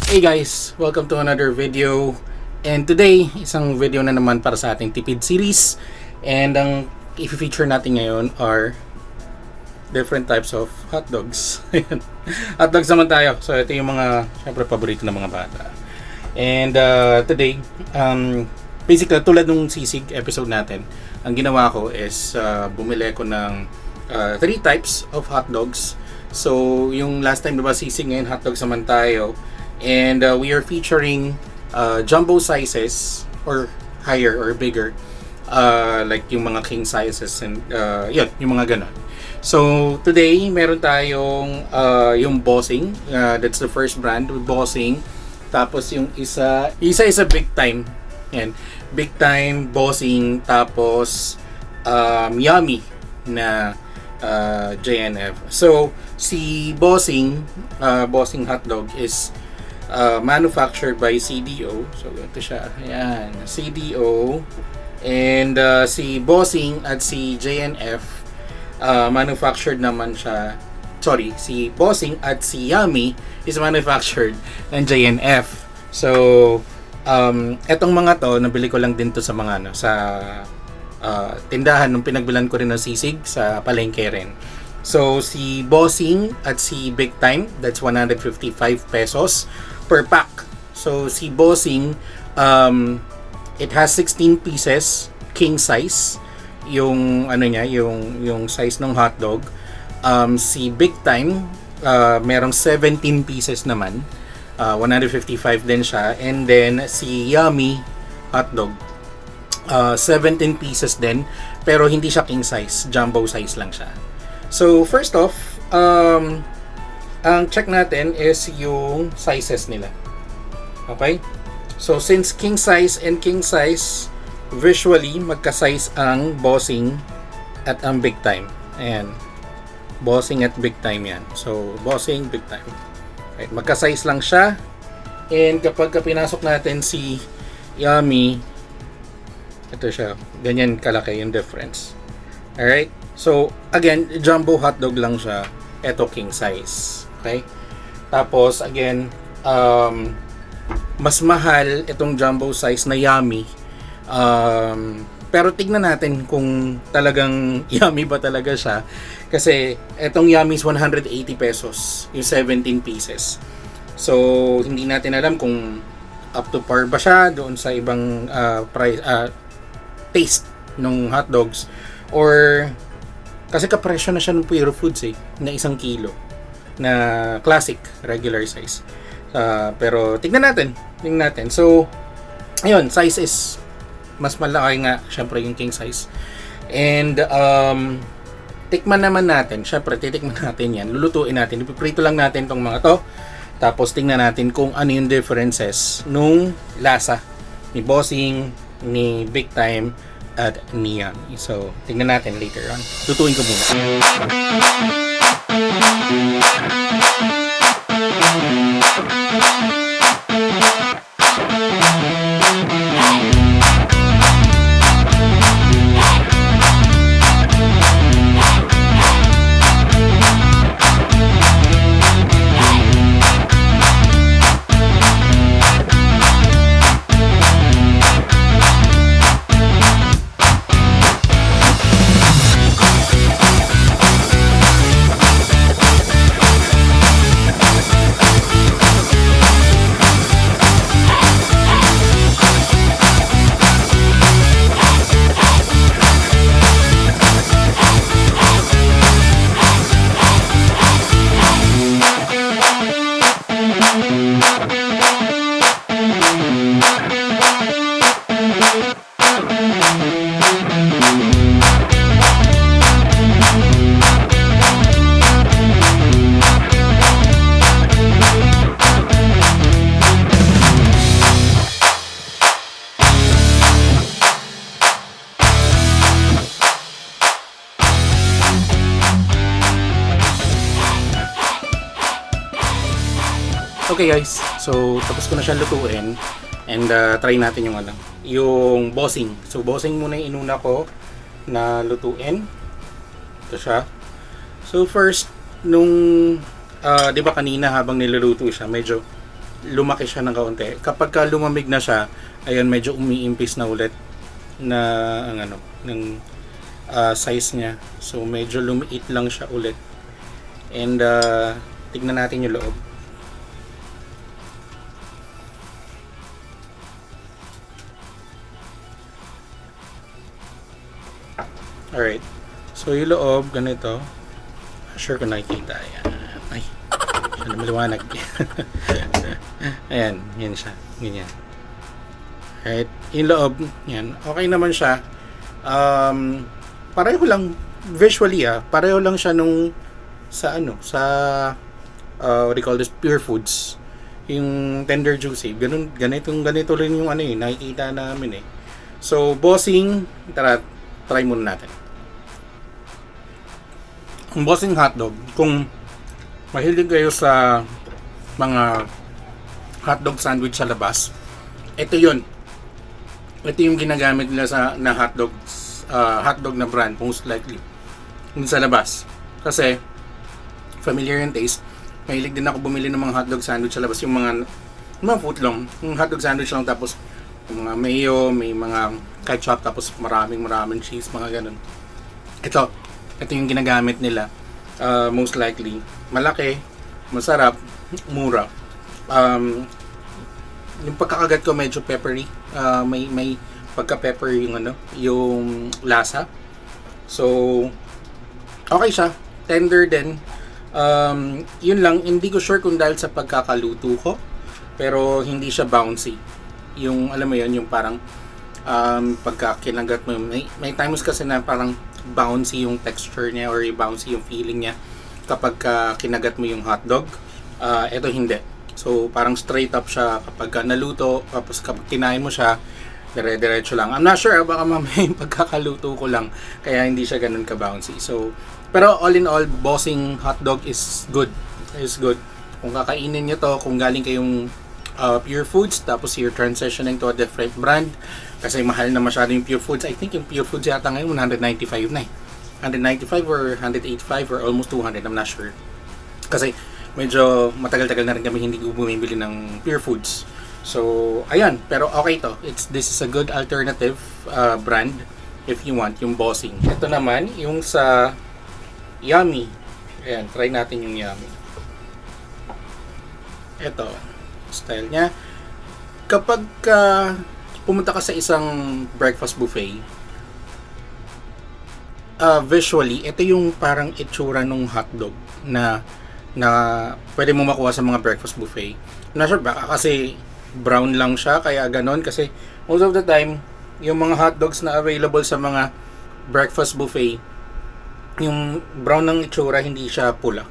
Hey guys, welcome to another video. And today, isang video na naman para sa ating tipid series. And ang i-feature natin ngayon are different types of hot dogs. Hot dogs naman tayo. So ito yung mga, syempre, paborito ng mga bata. And today, basically tulad nung sisig episode natin, ang ginawa ko is bumili ko ng 3 types of hot dogs. So yung last time diba sisig, ngayon hot dogs naman tayo. And we are featuring jumbo sizes or higher or bigger, like yung mga king sizes and yun, yung mga ganon. So today meron tayong yung Bossing, that's the first brand with Bossing. Tapos yung isa is a Big Time. Yan, Big Time, Bossing, tapos Yummy na JNF. So si Bossing, Bossing hotdog is manufactured by CDO. So ito siya. Ayan, CDO. And si Bossing at si JNF manufactured naman siya. Sorry, si Bossing at si Yummy is manufactured ng JNF. So etong mga to nabili ko lang din to sa mga sa tindahan nung pinagbilan ko rin ng sisig sa palengke rin. So si Bossing at si Big Time, that's 155 pesos per pack. So si Bossing, it has 16 pieces, king size, yung ano niya, yung size ng hotdog. Si Big Time, merong 17 pieces naman, 155 din siya. And then si Yummy hotdog, 17 pieces din, pero hindi siya king size, jumbo size lang siya. So first off, ang check natin is yung sizes nila. Okay? So since king size and king size, visually magka-size ang Bossing at ang Big Time. Ayan. Bossing at Big Time yan. So Bossing, Big Time. Right, magka-size lang siya. And kapag pinasok natin si Yummy, ito siya. Ganyan kalaki yung difference. Alright? So again, jumbo hotdog lang siya. Ito king size. Okay? Tapos again, mas mahal itong jumbo size na Yummy. Pero tignan natin kung talagang Yummy ba talaga siya. Kasi itong Yummy is 180 pesos, yung 17 pieces. So hindi natin alam kung up to par ba siya doon sa ibang price, taste ng hot dogs, or kasi kapresyo na siya ng Puro Foods na 1 kilo na classic regular size. Pero tingnan natin. So ayun, size is mas malaki nga syempre yung king size. And tikman naman natin, syempre titikman natin yan, lulutuin natin, ipiprito lang natin tong mga to, tapos tingnan natin kung ano yung differences nung lasa ni Bossing, ni Big Time at ni Yummy. So tingnan natin later on. Lutuin ko muna. Okay guys, so tapos ko na siya lutuin. And try natin yung Bossing. So Bossing muna yung inuna ko na lutuin. Ito siya. So first, nung 'di ba kanina habang niluluto siya, medyo lumaki siya ng kaunti. Kapag ka lumamig na siya, ayan, medyo umiimpis na ulit na ang ano, ng size niya. So medyo lumiit lang siya ulit. And tignan natin yung loob. Alright. So yung loob, ganito. Sure kung nakikita. Ayan. Ay, siya na maliwanag. Ayan, yan siya. Ganyan. Alright. Yung loob, yan. Okay naman siya. Pareho lang, visually pareho lang siya nung sa ano, sa what do you call this, Pure Foods. Yung Tender Juicy. Ganito rin yung ano nakikita namin So, bossing, tara, try muna natin. Ang bossing hotdog, kung mahilig kayo sa mga hotdog sandwich sa labas, ito yun. Ito yung ginagamit nila na hotdog na brand, most likely, sa labas. Kasi, familiar yung taste. Mahilig din ako bumili ng mga hotdog sandwich sa labas, yung mga footlong, yung hotdog sandwich lang, tapos mga mayo, may mga ketchup, tapos maraming cheese, mga ganun. Ito yung ginagamit nila. Most likely, malaki, masarap, mura. Yung pagkakagat ko medyo peppery. May pagka-pepper yung lasa. So, okay siya. Tender din. Yun lang, hindi ko sure kung dahil sa pagkakaluto ko, pero hindi siya bouncy. Yung, alam mo yun, yung parang pagka kinagat mo, may times kasi na parang bouncy yung texture niya or bouncy yung feeling niya kapag kinagat mo yung hotdog. Ito hindi. So, parang straight up siya kapag naluto, tapos kapag kinain mo siya, dire-diretso lang. I'm not sure, baka mamaya yung pagkakaluto ko lang, kaya hindi siya ganun ka-bouncy. So, pero all in all, bossing hotdog is good. Is good. Kung kakainin nyo to, kung galing kayong Pure Foods, tapos you're transitioning to a different brand, kasi mahal na masyado yung Pure Foods. I think yung Pure Foods yata ngayon 195 na 195 or 185 or almost 200, I'm not sure. Kasi medyo matagal-tagal na rin kami hindi bumibili ng Pure Foods. So, ayan, pero okay to. This is a good alternative brand if you want yung bossing. Ito naman, yung sa Yummy. Ayan, try natin yung Yummy. Ito, style niya. Kapag pumunta ka sa isang breakfast buffet, visually, ito yung parang itsura ng hotdog na pwede mo makuha sa mga breakfast buffet. Not sure, baka kasi brown lang siya, kaya ganon. Kasi most of the time, yung mga hotdogs na available sa mga breakfast buffet, yung brown ng itsura, hindi siya pula.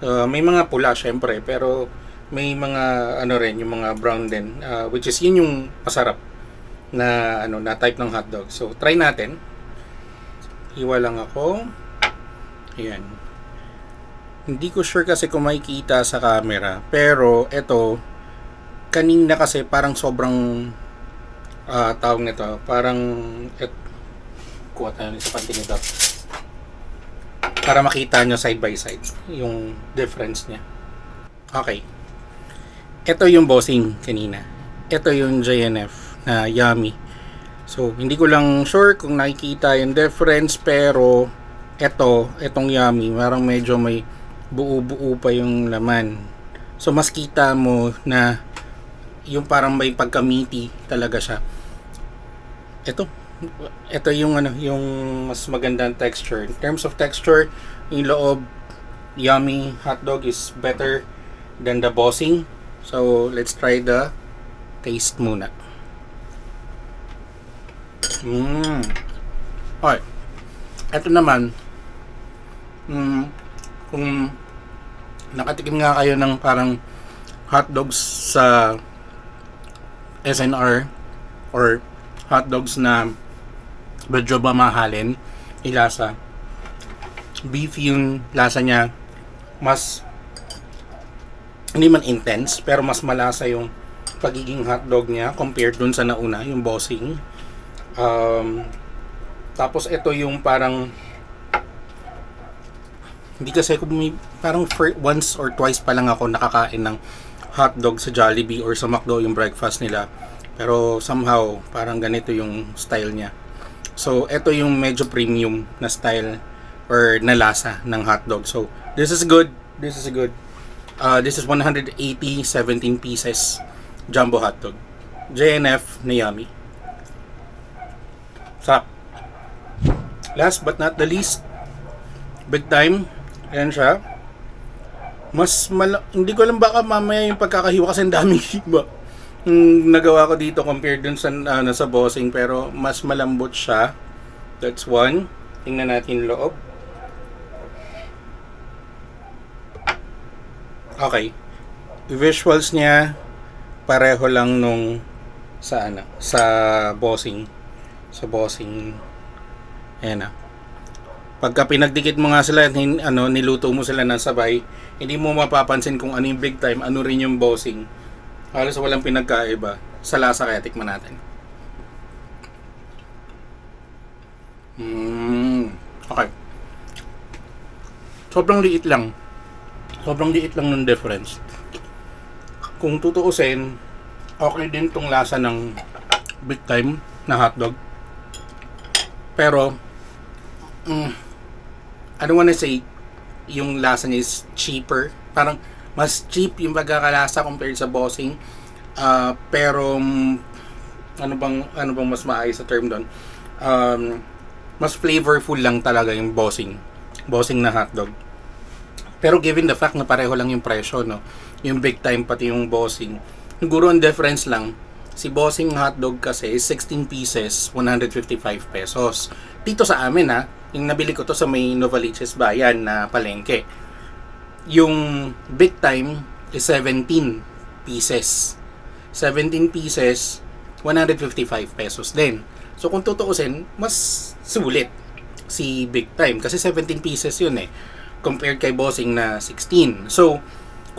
May mga pula syempre, pero may mga rin, yung mga brown din, which is yun yung masarap na na type ng hotdog. So try natin. Hiwa lang ako. Ayan. Hindi ko sure kasi kung makikita sa camera, pero ito kanina kasi parang sobrang tawag nito, parang kuha tayo sa pantingin dito para makita nyo side by side yung difference niya. Okay. Ito yung bossing kanina. Ito yung JNF na Yummy. So, hindi ko lang sure kung nakikita yung difference, pero itong Yummy, parang medyo may buo-buo pa yung laman. So, mas kita mo na yung parang may pagka-meaty talaga siya. Ito yung yung mas magandang texture. In terms of texture, yung loob Yummy hotdog is better than the bossing. So, let's try the taste muna. Okay. Ito naman, kung nakatikim nga kayo ng parang hotdogs sa SNR or hotdogs na medyo mamahalin, ilasa. Beef yung lasa niya, mas hindi man intense, pero mas malasa yung pagiging hotdog niya compared dun sa nauna, yung bossing. Tapos ito yung parang hindi kasi ako parang once or twice pa lang ako nakakain ng hotdog sa Jollibee or sa McDo yung breakfast nila. Pero somehow, parang ganito yung style niya. So, ito yung medyo premium na style or na lasa ng hotdog. So, this is good. This is good. This is 180, 17 pieces jumbo hotdog. JNF na yummy. Sarap. Last but not the least, Big Time. Ayan siya. Hindi ko alam baka mamaya yung pagkakahiwa kasi ang daming hiwa nagawa ko dito compared dun sa sa bossing, pero mas malambot siya. That's one. Tingnan natin loob. Okay. Visuals niya pareho lang nung sa bossing. Sa bossing. Ayan na. Pagka pinagdikit mo nga sila, niluto mo sila ng sabay, hindi mo mapapansin kung ano yung Big Time, ano rin yung bossing. Halos walang pinagkaiba sa lasa, kaya tikman natin. Okay. Sobrang liit lang. Sobrang liit lang ng difference. Kung tutuusin, okay din tong lasa ng Big Time na hotdog. Pero, I don't wanna say yung lasa niya is cheaper. Parang mas cheap yung pagkakalasa compared sa bossing. Pero ano bang mas maayos sa term doon? Mas flavorful lang talaga yung bossing na hotdog. Pero given the fact na pareho lang yung presyo, no? Yung Big Time pati yung bossing, siguro ang difference lang, si bossing hotdog kasi is 16 pieces, 155 pesos. Dito sa amin yung nabili ko to sa may Novaliches Bayan na palengke. Yung Big Time is 17 pieces. 17 pieces, 155 pesos din. So kung tutuusin, mas sulit si Big Time kasi 17 pieces yun compared kay bossing na 16. So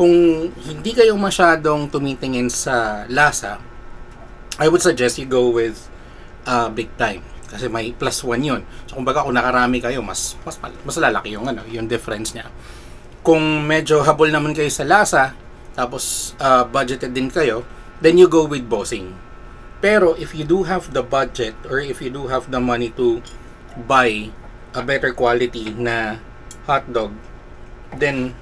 kung hindi kayo masyadong tumitingin sa lasa, I would suggest you go with Big Time kasi may plus 1 yun. So kung nakarami kayo, mas lalaki yung difference niya. Kung medyo habol naman kayo sa lasa, tapos budgeted din kayo, then you go with bossing. Pero if you do have the budget or if you do have the money to buy a better quality na hotdog, then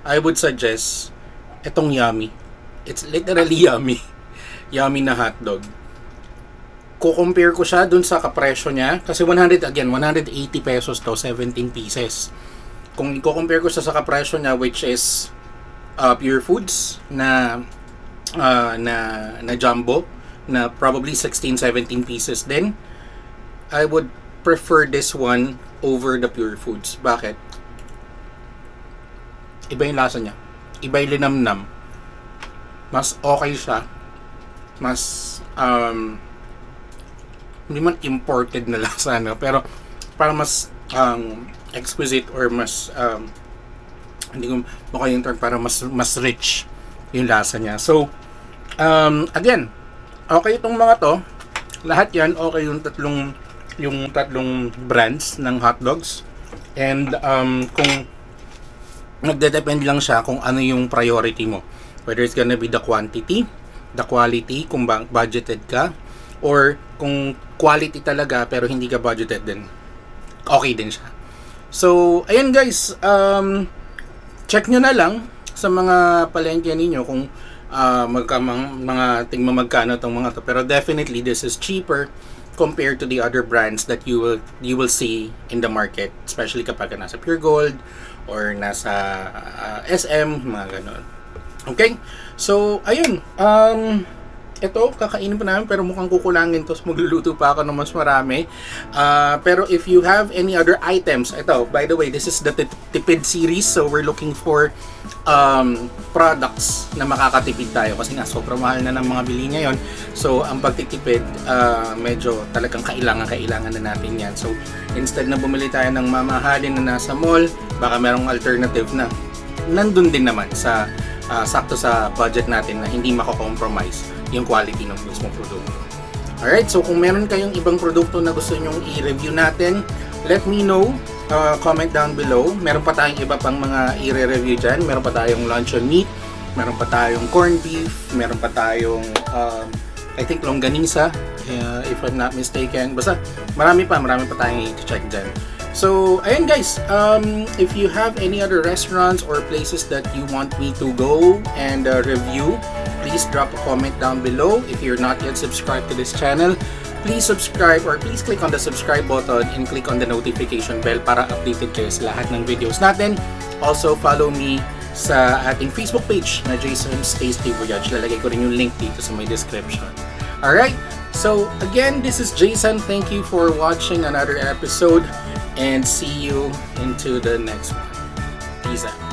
I would suggest itong Yummy. It's literally yummy. Yummy na hotdog. Ko-compare ko siya dun sa kapresyo niya kasi 180 pesos to, 17 pieces. Kung i-compare ko siya sa kapresyo niya, which is Pure Foods na jumbo na probably 16-17 pieces din, I would prefer this one over the Pure Foods. Bakit? Iba yung lasa niya. Iba yung linamnam. Mas okay siya. Mas hindi man imported na lasa, pero parang mas exquisite or mas hindi ko mukha yung term, para mas rich yung lasa niya. So again, okay itong mga to, lahat yan okay yung tatlong brands ng hotdogs. And kung nagde-depend lang siya kung ano yung priority mo, whether it's gonna be the quantity, the quality, kung budgeted ka, or kung quality talaga pero hindi ka budgeted din, okay din siya. So, ayan guys, check nyo na lang sa mga palengke ninyo kung mga tingma magkano tong mga to. Pero definitely this is cheaper compared to the other brands that you will see in the market, especially kapag nasa Pure Gold or nasa SM, mga ganon. Okay? So, ayun. Ito, kakainin pa namin pero mukhang kukulangin to. Magluluto pa ako ng mas marami. Pero if you have any other items, ito, by the way, this is the tipid series. So, we're looking for products na makakatipid tayo kasi nga sobrang mahal na ng mga bili ngayon. So, ang pagtitipid, medyo talagang kailangan na natin yan. So, instead na bumili tayo ng mamahalin na nasa mall, baka merong alternative na nandun din naman sa sakto sa budget natin na hindi mako-compromise yung quality ng mismong produkto. Alright, so kung meron kayong ibang produkto na gusto nyong i-review natin, let me know, comment down below. Meron pa tayong iba pang mga i-review dyan. Meron pa tayong luncheon meat, meron pa tayong corned beef, meron pa tayong I think longganisa, if I'm not mistaken. Basta marami pa tayong i-check dyan. So, ayan guys, if you have any other restaurants or places that you want me to go and review, please drop a comment down below. If you're not yet subscribed to this channel, please subscribe or please click on the subscribe button and click on the notification bell para updated kayo sa lahat ng videos natin. Also, follow me sa ating Facebook page na Jason's Tasty Voyage. Lalagay ko rin yung link dito sa my description. Alright, so again, this is Jason. Thank you for watching another episode and see you into the next one. Peace out.